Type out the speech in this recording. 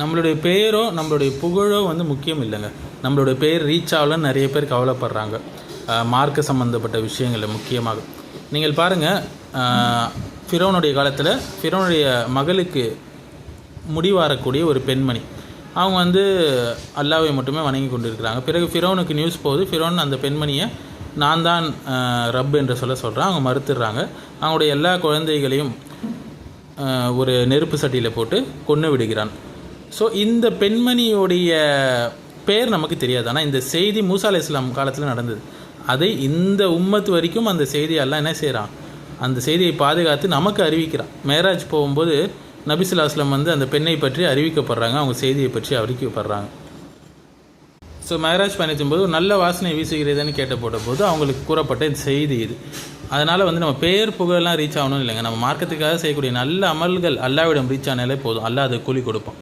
நம்மளுடைய பெயரோ நம்மளுடைய புகழோ வந்து முக்கியம் இல்லைங்க. நம்மளுடைய பெயர் ரீச் ஆகலன்னு நிறைய பேர் கவலைப்படுறாங்க, மார்க்க சம்மந்தப்பட்ட விஷயங்களில் முக்கியமாக. நீங்கள் பாருங்கள், ஃபிரௌனுடைய காலத்தில் ஃபிரௌனுடைய மகளுக்கு முடிவாரக்கூடிய ஒரு பெண்மணி, அவங்க வந்து அல்லாஹ்வை மட்டுமே வணங்கி கொண்டு இருக்கிறாங்க. பிறகு ஃபிரௌனுக்கு நியூஸ் போகுது. ஃபிரௌன் அந்த பெண்மணியை நான் தான் ரப் என்று சொல்கிறான். அவங்க மறுத்துடுறாங்க. அவங்களுடைய எல்லா குழந்தைகளையும் ஒரு நெருப்பு சட்டியில் போட்டு கொன்று விடுகிறான். ஸோ இந்த பெண்மணியோடைய பேர் நமக்கு தெரியாது. ஆனால் இந்த செய்தி மூசா அலைஹிஸ்ஸலாம் காலத்தில் நடந்தது. அதை இந்த உம்மத்து வரைக்கும் அந்த செய்தி எல்லாம் என்ன செய்கிறான், அந்த செய்தியை பாதுகாத்து நமக்கு அறிவிக்கிறான். மேராஜ் போகும்போது நபி ஸல்லல்லாஹு அலைஹி வஸல்லம் வந்து அந்த பெண்ணை பற்றி அறிவிக்கப்படுறாங்க, அவங்க செய்தியை பற்றி அறிவிக்கப்படுறாங்க. ஸோ மேராஜ் பயணிக்கும் போது ஒரு நல்ல வாசனை வீசுகிறதுன்னு போது அவங்களுக்கு கூறப்பட்ட இந்த செய்தி இது. அதனால் வந்து நம்ம பேர் புகழெல்லாம் ரீச் ஆகணும் இல்லைங்க. நம்ம மார்க்கத்துக்காக செய்யக்கூடிய நல்ல அமல்கள் அல்லாஹ்விடம் ரீச் ஆனாலே போதும், அல்லாஹ் அதை கூலி கொடுப்பான்.